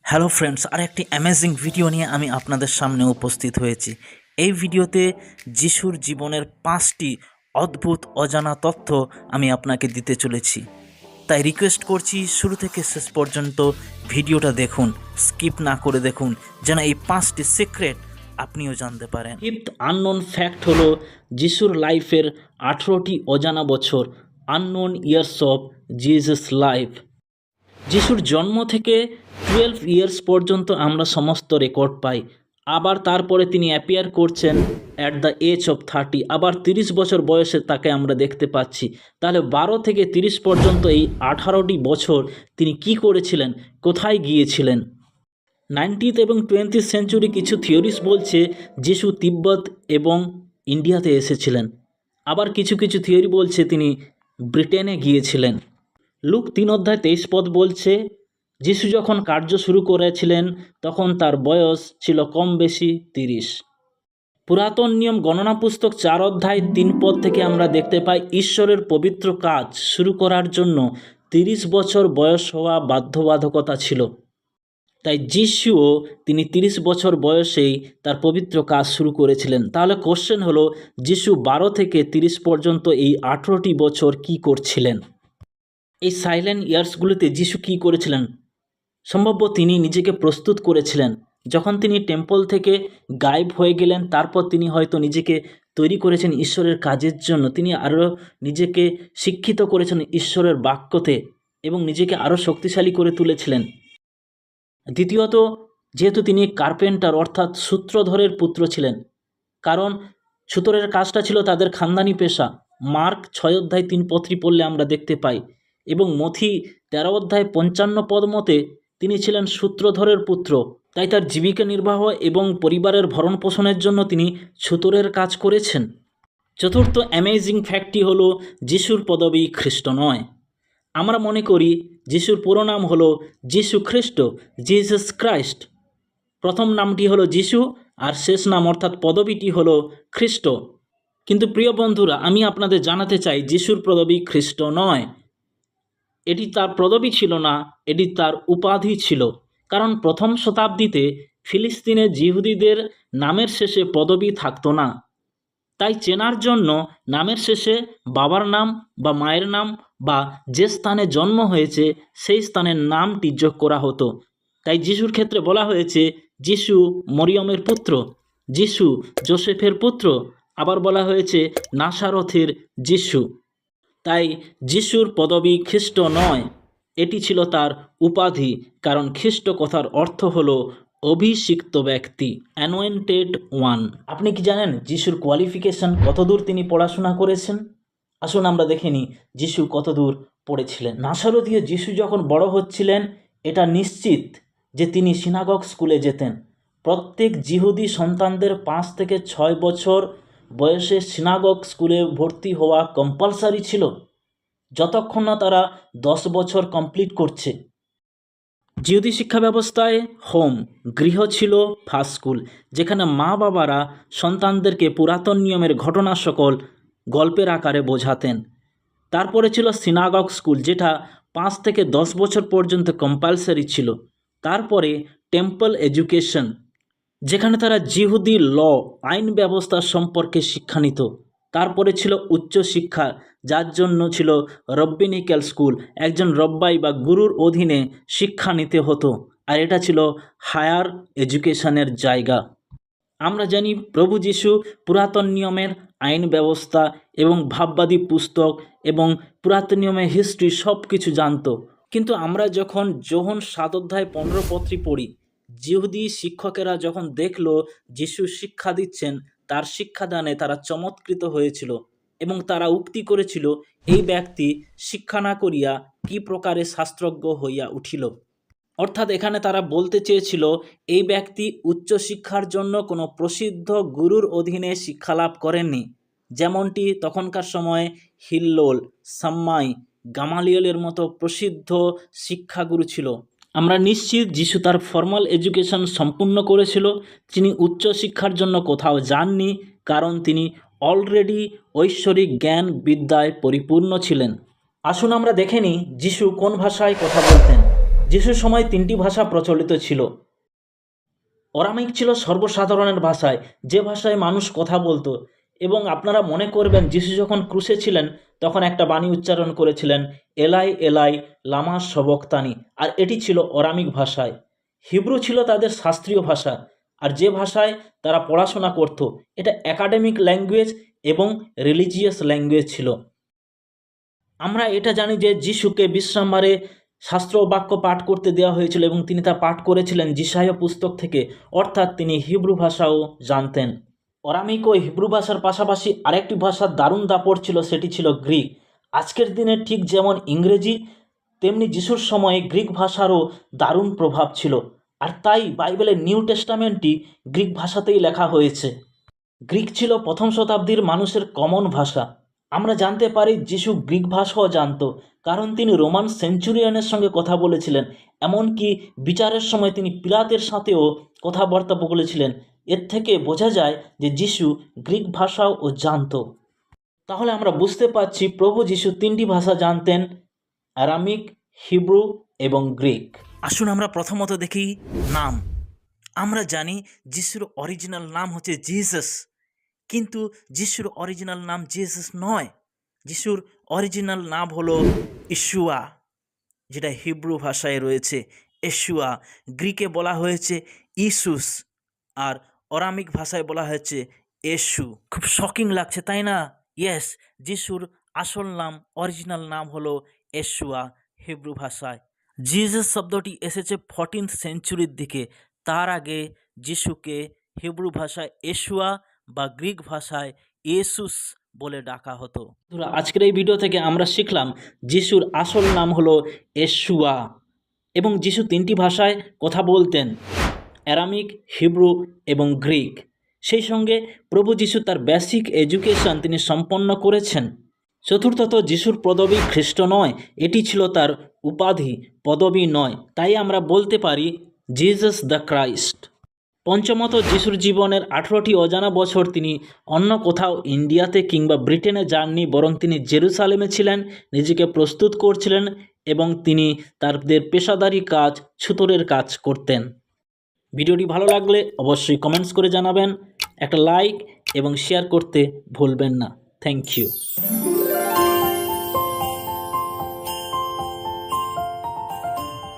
Hello friends, আর একটি amazing video নিয়ে আমি আপনাদের সামনে উপস্থিত হয়েছি। এই ভিডিওতে যিশুর জীবনের 5টি অদ্ভুত অজানা তথ্য আমি আপনাকে দিতে চলেছি। তাই রিকোয়েস্ট করছি শুরু থেকে শেষ পর্যন্ত ভিডিওটা দেখুন, স্কিপ না করে দেখুন, যেন এই 5টি সিক্রেট আপনিও জানতে পারেন। ফিফথ আননোন ফ্যাক্ট হলো যিশুর লাইফের 18টি অজানা বছর, unknown years of Jesus life. যিশুর জন্ম থেকে 12 ইয়ার্স পর্যন্ত আমরা সমস্ত রেকর্ড পাই। আবার তারপরে তিনি অ্যাপিয়ার করছেন অ্যাট দ্য এজ অফ 30, আবার 30 বছর বয়সে তাকে আমরা দেখতে পাচ্ছি। তাহলে 12 থেকে 30 পর্যন্ত এই 18টি বছর তিনি কি করেছিলেন, কোথায় গিয়েছিলেন? 19th এবং 20th সেঞ্চুরি কিছু থিওরিস বলছে যিশু তিব্বত এবং ইন্ডিয়াতে এসেছিলেন। আবার কিছু কিছু থিওরি বলছে তিনি ব্রিটেনে গিয়েছিলেন। লুক 3:23 বলছে যিশু যখন কার্য শুরু করেছিলেন তখন তার বয়স ছিল কম বেশি 30। পুরাতন নিয়ম গণনা পুস্তক 4:3 থেকে আমরা দেখতে পাই ঈশ্বরের পবিত্র কাজ শুরু করার জন্য 30 বছর বয়স হওয়া বাধ্যবাধকতা ছিল। তাই যিশুও তিনি 30 বছর বয়সেই তার পবিত্র কাজ শুরু করেছিলেন। তাহলে কোশ্চেন হলো, যিশু 12 থেকে 30 পর্যন্ত এই 18টি বছর কি করছিলেন? এই সাইলেন্ট ইয়ার্সগুলিতে যিশু কী করেছিলেন? সম্ভবত তিনি নিজেকে প্রস্তুত করেছিলেন। যখন তিনি টেম্পল থেকে গায়েব হয়ে গেলেন, তারপর তিনি হয়তো নিজেকে তৈরি করেছেন ঈশ্বরের কাজের জন্য। তিনি আরও নিজেকে শিক্ষিত করেছেন ঈশ্বরের বাক্যতে এবং নিজেকে আরও শক্তিশালী করে তুলেছিলেন। দ্বিতীয়ত, যেহেতু তিনি কার্পেন্টার অর্থাৎ সূত্রধরের পুত্র ছিলেন, কারণ ছুতরের কাজটা ছিল তাদের খানদানি পেশা। মার্ক 6:3 পড়লে আমরা দেখতে পাই, এবং মথি 13:55 মতে তিনি ছিলেন সূত্রধরের পুত্র। তাই তার জীবিকা নির্বাহ এবং পরিবারের ভরণ পোষণের জন্য তিনি ছুতরের কাজ করেছেন। চতুর্থ অ্যামেজিং ফ্যাক্টটি হলো যিশুর পদবী খ্রিস্ট নয়। আমরা মনে করি যিশুর পুরো নাম হলো যিশু খ্রিস্ট, জিসাস ক্রাইস্ট। প্রথম নামটি হলো যিশু আর শেষ নাম অর্থাৎ পদবীটি হলো খ্রিস্ট। কিন্তু প্রিয় বন্ধুরা, আমি আপনাদের জানাতে চাই যিশুর পদবী খ্রিস্ট নয়। এটি তার পদবী ছিল না, এটি তার উপাধি ছিল। কারণ প্রথম শতাব্দীতে ফিলিস্তিনের জিহুদীদের নামের শেষে পদবী থাকতো না। তাই চেনার জন্য নামের শেষে বাবার নাম বা মায়ের নাম বা যে স্থানে জন্ম হয়েছে সেই স্থানের নামটি যোগ করা হতো। তাই যিশুর ক্ষেত্রে বলা হয়েছে যিশু মরিয়মের পুত্র, যিশু যোসেফের পুত্র, আবার বলা হয়েছে নাসারথের যিশু। তাই যিশুর পদবী খ্রিস্ট নয়, এটি ছিল তার উপাধি। কারণ খ্রিস্ট কথার অর্থ হলো অভিষিক্ত ব্যক্তি, অ্যানোয়েন্টেড ওয়ান। আপনি কি জানেন যিশুর কোয়ালিফিকেশন, কতদূর তিনি পড়াশোনা করেছেন? আসুন আমরা দেখে নিই যিশু কতদূর পড়েছিলেন। নাসারথীয় যিশু যখন বড় হচ্ছিলেন, এটা নিশ্চিত যে তিনি সিনাগগ স্কুলে যেতেন। প্রত্যেক জিহুদি সন্তানদের 5 থেকে 6 বছর বয়সে সিনাগগ স্কুলে ভর্তি হওয়া কম্পালসারি ছিল, যতক্ষণ না তারা 10 বছর কমপ্লিট করছে। জিহুদি শিক্ষা ব্যবস্থায় গৃহ ছিল ফার্স্ট স্কুল, যেখানে মা বাবারা সন্তানদেরকে পুরাতন নিয়মের ঘটনা সকল গল্পের আকারে বোঝাতেন। তারপরে ছিল সিনাগগ স্কুল, যেটা 5 থেকে 10 বছর পর্যন্ত কম্পালসারি ছিল। তারপরে টেম্পল এডুকেশন, যেখানে তারা জিহুদি আইন ব্যবস্থা সম্পর্কে শিক্ষা নিত। তারপরে ছিল উচ্চ শিক্ষা, যার জন্য ছিল রব্বিনিক্যাল স্কুল, একজন রব্বাই বা গুরুর অধীনে শিক্ষা নিতে হতো। আর এটা ছিল হায়ার এডুকেশনের জায়গা। আমরা জানি প্রভু যিশু পুরাতন নিয়মের আইন ব্যবস্থা এবং ভাববাদী পুস্তক এবং পুরাতন নিয়মের হিস্ট্রি সব কিছু জানতো। কিন্তু আমরা যখন যোহন 7:15 পড়ি, জিহুদি শিক্ষকেরা যখন দেখলো যিশু শিক্ষা দিচ্ছেন, তার শিক্ষাদানে তারা চমৎকৃত হয়েছিল এবং তারা উক্তি করেছিল, এই ব্যক্তি শিক্ষা না করিয়া কি প্রকারে শাস্ত্রজ্ঞ হইয়া উঠিল। অর্থাৎ এখানে তারা বলতে চেয়েছিল এই ব্যক্তি উচ্চশিক্ষার জন্য কোনো প্রসিদ্ধ গুরুর অধীনে শিক্ষালাভ করেননি, যেমনটি তখনকার সময়ে হিল্লোল, সাম্মাই, গামালিয়েলের মতো প্রসিদ্ধ শিক্ষাগুরু ছিল। আমরা নিশ্চিত যিশু তার ফর্মাল এডুকেশন সম্পূর্ণ করেছিল। তিনি উচ্চশিক্ষার জন্য কোথাও যাননি, কারণ তিনি অলরেডি ঐশ্বরিক জ্ঞান বিদ্যায় পরিপূর্ণ ছিলেন। আসুন আমরা দেখে নিই যিশু কোন ভাষায় কথা বলতেন। যিশুর সময় 3টি ভাষা প্রচলিত ছিল। অরামিক ছিল সর্বসাধারণের ভাষায়, যে ভাষায় মানুষ কথা বলতো। এবং আপনারা মনে করবেন যিশু যখন ক্রুশে ছিলেন তখন একটা বাণী উচ্চারণ করেছিলেন, এলাই এলাই লামা সবক্তানি, আর এটি ছিল অরামিক ভাষায়। হিব্রু ছিল তাদের শাস্ত্রীয় ভাষা, আর যে ভাষায় তারা পড়াশোনা করত, এটা একাডেমিক ল্যাঙ্গুয়েজ এবং রিলিজিয়াস ল্যাঙ্গুয়েজ ছিল। আমরা এটা জানি যে যিশুকে বিশ্রামবারে শাস্ত্র বাক্য পাঠ করতে দেওয়া হয়েছিল এবং তিনি তা পাঠ করেছিলেন যিশায়া পুস্তক থেকে, অর্থাৎ তিনি হিব্রু ভাষাও জানতেন। অরামিক ও হিব্রু ভাষার পাশাপাশি আরেকটি ভাষার দারুণ দাপট ছিল, সেটি ছিল গ্রিক। আজকের দিনে ঠিক যেমন ইংরেজি, তেমনি যিশুর সময়ে গ্রিক ভাষারও দারুণ প্রভাব ছিল, আর তাই বাইবেলের নিউ টেস্টামেন্টটি গ্রিক ভাষাতেই লেখা হয়েছে। গ্রিক ছিল প্রথম শতাব্দীর মানুষের কমন ভাষা। আমরা জানতে পারি যিশু গ্রিক ভাষাও জানত, কারণ তিনি রোমান সেঞ্চুরিয়ানের সঙ্গে কথা বলেছিলেন। এমনকি বিচারের সময় তিনি পিলাতের সাথেও কথাবার্তা বলেছিলেন। এর থেকে বোঝা যায় যে যিশু গ্রিক ভাষাও জানত। তাহলে আমরা বুঝতে পারছি প্রভু যিশু 3টি ভাষা জানতেন, আরামিক, হিব্রু এবং গ্রিক। আসুন আমরা প্রথমত দেখি নাম। আমরা জানি যিশুর অরিজিনাল নাম হচ্ছে জিসাস, কিন্তু যিশুর অরিজিনাল নাম জিসাস নয়। যিশুর অরিজিনাল নাম হলো ইশুয়া, যেটা হিব্রু ভাষায় রয়েছে এশুয়া। গ্রিকে বলা হয়েছে ইসুস, আর অরামিক ভাষায় বলা হয়েছে এশু। খুব শকিং লাগছে, তাই না? ইয়েস, যিশুর আসল নাম, অরিজিনাল নাম হলো এশুয়া হিব্রু ভাষায়। জিসাস শব্দটি এসেছে 14th সেঞ্চুরির দিকে। তার আগে যিশুকে হিব্রু ভাষায় এশুয়া বা গ্রিক ভাষায় ইয়েসুস বলে ডাকা হতো। আজকের এই ভিডিও থেকে আমরা শিখলাম যিশুর আসল নাম হলো এশুয়া, এবং যিশু 3টি ভাষায় কথা বলতেন, অ্যারামিক, হিব্রু এবং গ্রিক। সেই সঙ্গে প্রভু যিশু তার বেসিক এডুকেশন তিনি সম্পন্ন করেছেন। চতুর্থত, যিশুর পদবী খ্রিস্ট নয়, এটি ছিল তার উপাধি, পদবী নয়। তাই আমরা বলতে পারি জিসাস দ্য ক্রাইস্ট। পঞ্চমত, যিশুর জীবনের 18টি অজানা বছর তিনি অন্য কোথাও ইন্ডিয়াতে কিংবা ব্রিটেনে যাননি, বরং তিনি জেরুসালেমে ছিলেন, নিজেকে প্রস্তুত করছিলেন, এবং তিনি তাদের পেশাদারি কাজ, ছুতোরের কাজ করতেন। ভিডিওটি ভালো লাগলে অবশ্যই কমেন্টস করে জানাবেন, একটা লাইক এবং শেয়ার করতে ভুলবেন না। Thank you.